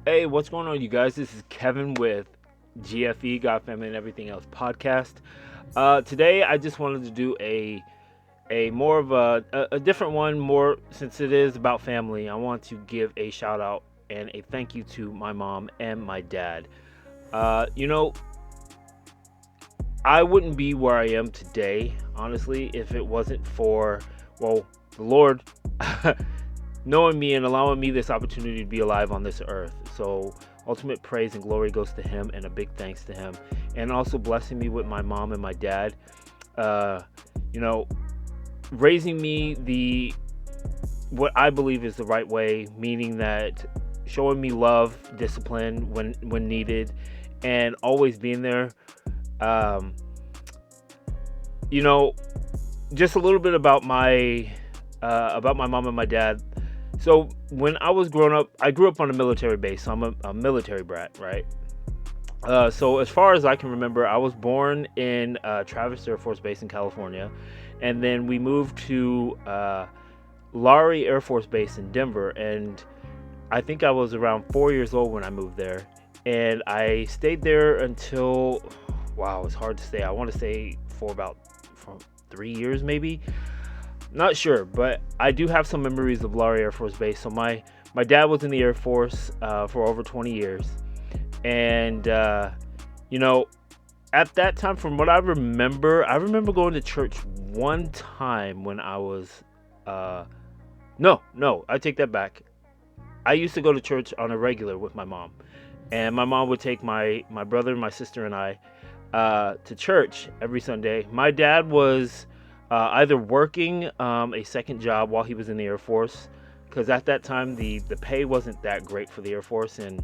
Hey, what's going on, you guys? This is Kevin with G.F.E, God, Family, and Everything Else podcast. Today, I just wanted to do a more of a different one, more since it is about family. I want to give a shout out and a thank you to my mom and my dad. Uh, you know, I wouldn't be where I am today, honestly, if it wasn't for, well, the Lord knowing me and allowing me this opportunity to be alive on this earth. So, ultimate praise and glory goes to Him, and a big thanks to Him. And also blessing me with my mom and my dad. Uh, you know, raising me the what I believe is the right way, meaning that showing me love, discipline when needed, and always being there. Um, you know, just a little bit about my mom and my dad. So when I was growing up, I grew up on a military base. So I'm a military brat, right? So as far as I can remember, I was born in Travis Air Force Base in California, and then we moved to Laurie Air Force Base in Denver. And I think I was around 4 years old when I moved there, and I stayed there until, wow, it's hard to say. I want to say for 3 years maybe. Not sure, but I do have some memories of Laurie Air Force Base. So my dad was in the Air Force for over 20 years, and you know, at that time, from what I remember going to church one time when I was no, I take that back. I used to go to church on a regular with my mom, and my mom would take my brother, my sister, and I to church every Sunday. My dad was either working a second job while he was in the Air Force, because at that time the pay wasn't that great for the Air Force, and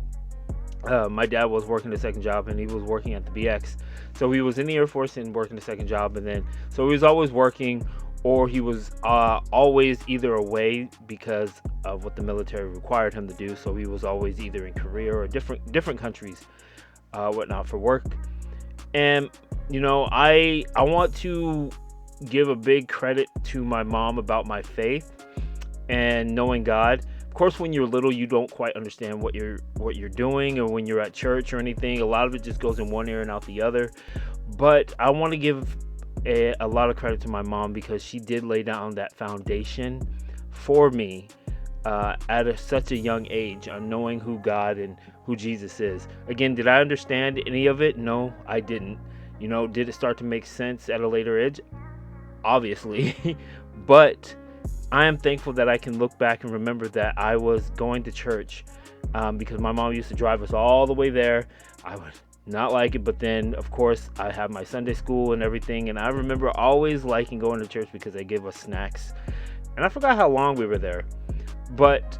my dad was working a second job, and he was working at the BX. So he was in the Air Force and working a second job, and then so he was always working, or he was always either away because of what the military required him to do. So he was always either in Korea or different countries, whatnot, for work. And I want to give a big credit to my mom about my faith and knowing God. Of course, when you're little, you don't quite understand what you're doing, or when you're at church or anything. A lot of it just goes in one ear and out the other. But I want to give a lot of credit to my mom, because she did lay down that foundation for me such a young age, on knowing who God and who Jesus is. Again, did I understand any of it? No, I didn't. Did it start to make sense at a later age? Obviously. But I am thankful that I can look back and remember that I was going to church, because my mom used to drive us all the way there. I would not like it, but then, of course, I have my Sunday school and everything, and I remember always liking going to church because they gave us snacks. And I forgot how long we were there. But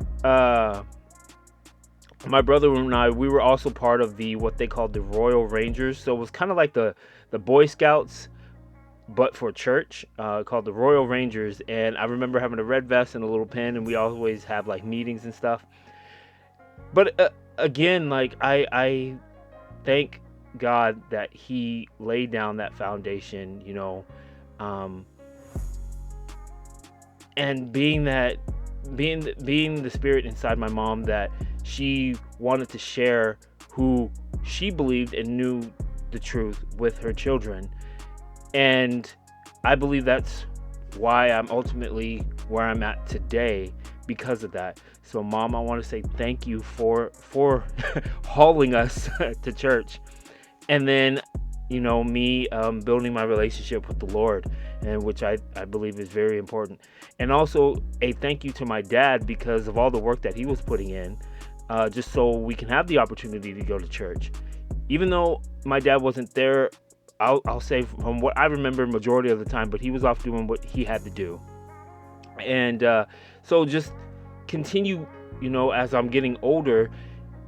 my brother and I, we were also part of what they called the Royal Rangers. So it was kind of like the Boy Scouts, but for church, called the Royal Rangers. And I remember having a red vest and a little pin, and we always have like meetings and stuff. But again, like I thank God that He laid down that foundation, um, and being the spirit inside my mom, that she wanted to share who she believed and knew the truth with her children. And I believe that's why I'm ultimately where I'm at today, because of that. So mom, I want to say thank you for hauling us to church. And then me building my relationship with the Lord, and which I believe is very important. And also a thank you to my dad, because of all the work that he was putting in, just so we can have the opportunity to go to church. Even though my dad wasn't there, I'll say from what I remember, majority of the time, but he was off doing what he had to do. And so just continue, as I'm getting older.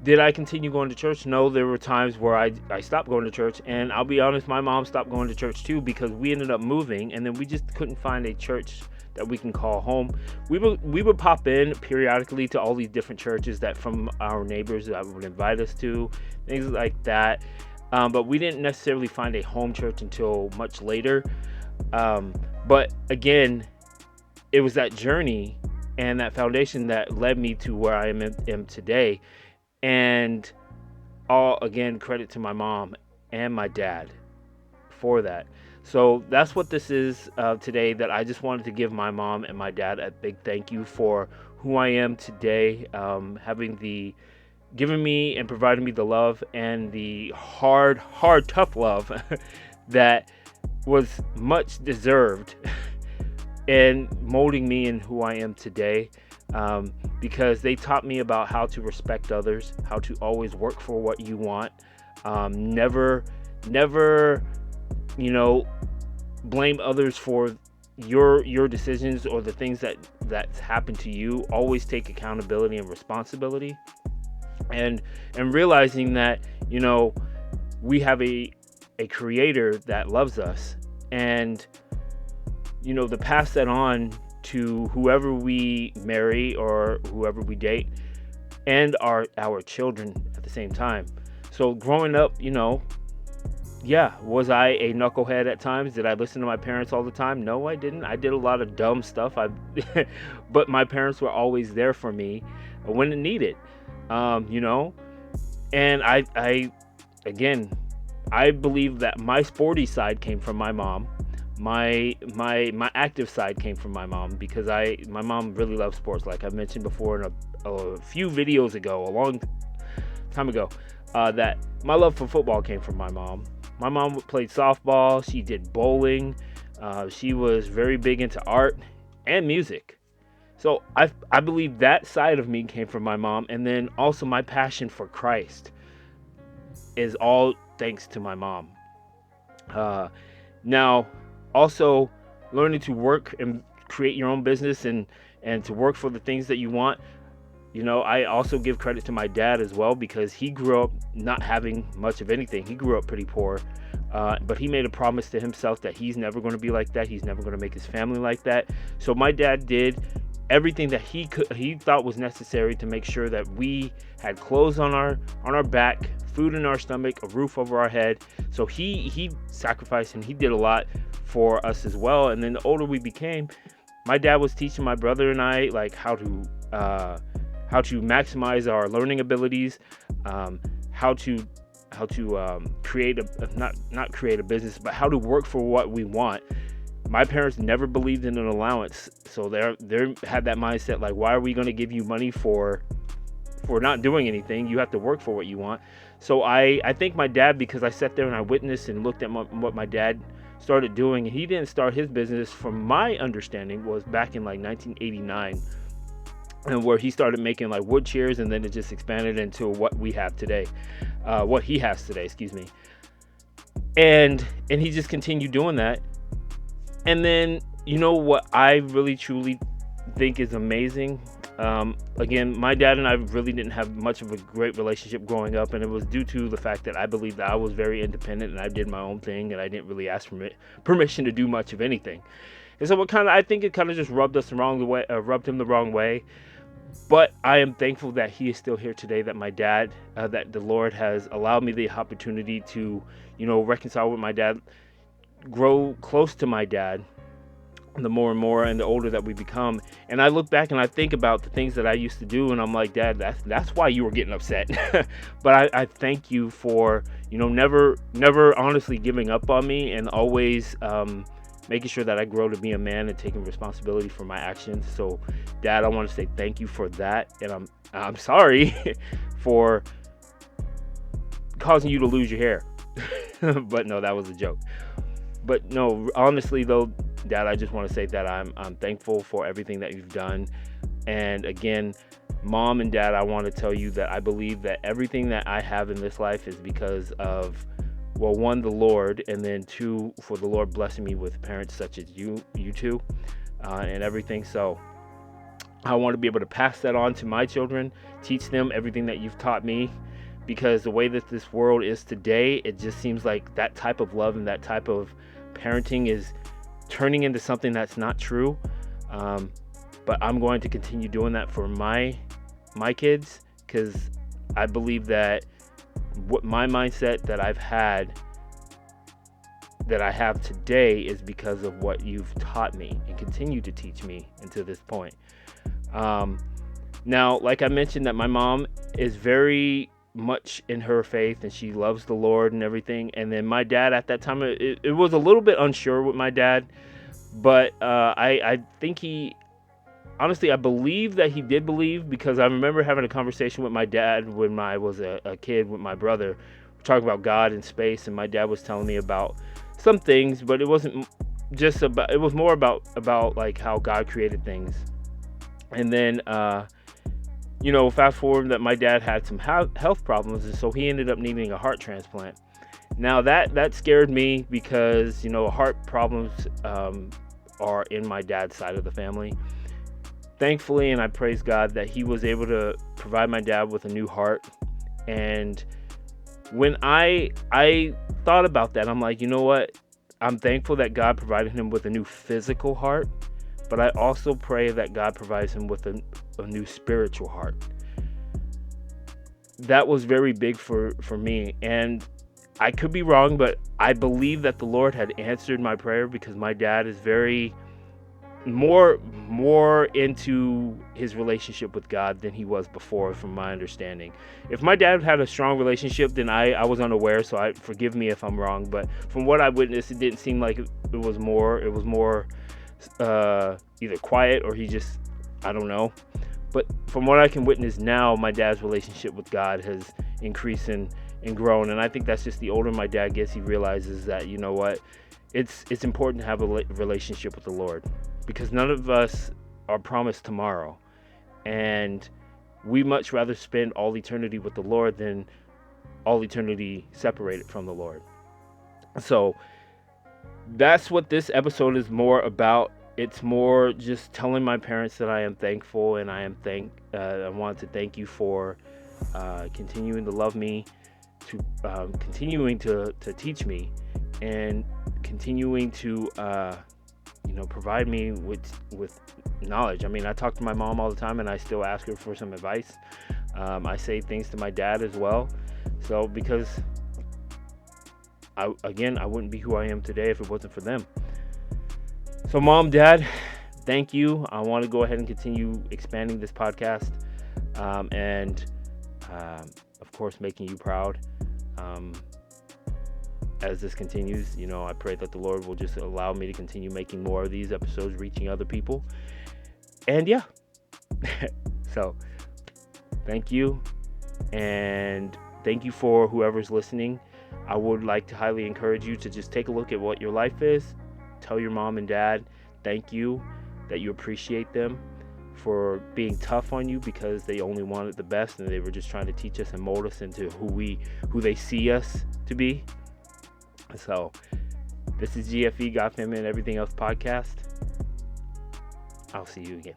Did I continue going to church? No, there were times where I stopped going to church. And I'll be honest, my mom stopped going to church too, because we ended up moving, and then we just couldn't find a church that we can call home. We would pop in periodically to all these different churches that from our neighbors that would invite us to, things like that. But we didn't necessarily find a home church until much later. But again, it was that journey and that foundation that led me to where I am today. And all, again, credit to my mom and my dad for that. So that's what this is today, that I just wanted to give my mom and my dad a big thank you for who I am today, having the giving me and providing me the love and the hard, tough love that was much deserved and molding me in who I am today. Because they taught me about how to respect others, how to always work for what you want, never, you know, blame others for your decisions or the things that's happened to you. Always take accountability and responsibility, and realizing that, you know, we have a creator that loves us, and, you know, to pass that on to whoever we marry or whoever we date, and our children at the same time. So growing up, you know, yeah, was I a knucklehead at times? Did I listen to my parents all the time? No, I didn't. I did a lot of dumb stuff. But my parents were always there for me when it needed. You know, and again, I believe that my sporty side came from my mom. My active side came from my mom, because my mom really loves sports, like I mentioned before in a few videos ago, a long time ago, that my love for football came from my mom. My mom played softball. She did bowling. She was very big into art and music. So I believe that side of me came from my mom, and then also my passion for Christ is all thanks to my mom. Now, also learning to work and create your own business, and to work for the things that you want. You know, I also give credit to my dad as well, because he grew up not having much of anything. He grew up pretty poor, but he made a promise to himself that he's never going to be like that. He's never going to make his family like that. So my dad did everything that he thought was necessary to make sure that we had clothes on our back, food in our stomach, a roof over our head. So he sacrificed, and he did a lot for us as well. And then the older we became, my dad was teaching my brother and I, like, how to maximize our learning abilities, how to create not create a business, but how to work for what we want. My parents never believed in an allowance, so they had that mindset, like, why are we going to give you money for not doing anything? You have to work for what you want. So I thank my dad, because I sat there and I witnessed and looked at what my dad started doing. He didn't start his business, from my understanding, was back in like 1989, and where he started making like wood chairs, and then it just expanded into what we have today, what he has today, excuse me. And he just continued doing that. And then, you know what I really truly think is amazing? Again, my dad and I really didn't have much of a great relationship growing up, and it was due to the fact that I believe that I was very independent and I did my own thing, and I didn't really ask for permission to do much of anything. And so I think it kind of just rubbed him the wrong way. But I am thankful that he is still here today, that my dad, that the Lord has allowed me the opportunity to, you know, reconcile with my dad, grow close to my dad, the more and more and the older that we become. And I look back and I think about the things that I used to do, and I'm like, Dad, that's why you were getting upset. But I thank you for, you know, never honestly giving up on me, and always making sure that I grow to be a man and taking responsibility for my actions. So Dad, I want to say thank you for that, and I'm sorry for causing you to lose your hair. But no, that was a joke. But no, honestly though, Dad, I just want to say that I'm thankful for everything that you've done. And again, Mom and Dad, I want to tell you that I believe that everything that I have in this life is because of, well, one, the Lord, and then two, for the Lord blessing me with parents such as you two, and everything. So I want to be able to pass that on to my children, teach them everything that you've taught me, because the way that this world is today, it just seems like that type of love and that type of parenting is turning into something that's not true. But I'm going to continue doing that for my kids, because I believe that what my mindset that I have today is because of what you've taught me and continue to teach me until this point. Now, like I mentioned, that my mom is very much in her faith and she loves the Lord and everything. And then my dad at that time, it was a little bit unsure with my dad, but I think honestly, I believe that he did believe, because I remember having a conversation with my dad when I was a kid with my brother, talking about God and space, and my dad was telling me about some things, but it wasn't just about. It was more about like how God created things. And then, fast forward that my dad had some health problems, and so he ended up needing a heart transplant. Now that scared me because heart problems are in my dad's side of the family. Thankfully, and I praise God that he was able to provide my dad with a new heart. And when I thought about that, I'm like, you know what? I'm thankful that God provided him with a new physical heart, but I also pray that God provides him with a new spiritual heart. That was very big for me. And I could be wrong, but I believe that the Lord had answered my prayer, because my dad is very more into his relationship with God than he was before, from my understanding. If my dad had a strong relationship, then I was unaware, so I forgive me if I'm wrong, but from what I witnessed, it didn't seem like it was more either quiet, or he just, I don't know. But from what I can witness now, my dad's relationship with God has increased and grown. And I think that's just, the older my dad gets, he realizes that, you know what, it's important to have a relationship with the Lord, because none of us are promised tomorrow. And we much rather spend all eternity with the Lord than all eternity separated from the Lord. So that's what this episode is more about. It's more just telling my parents that I am thankful, and I want to thank you for continuing to love me, to continuing to teach me, and continuing to provide me with knowledge. I mean, I talk to my mom all the time, and I still ask her for some advice. I say things to my dad as well. So because I wouldn't be who I am today if it wasn't for them. So Mom, Dad, thank you. I want to go ahead and continue expanding this podcast, and of course making you proud. As this continues, I pray that the Lord will just allow me to continue making more of these episodes, reaching other people. And yeah, so thank you. And thank you for whoever's listening. I would like to highly encourage you to just take a look at what your life is. Tell your mom and dad thank you, that you appreciate them for being tough on you, because they only wanted the best, and they were just trying to teach us and mold us into who they see us to be. So this is G.F.E, God, Family, and Everything Else podcast. I'll see you again.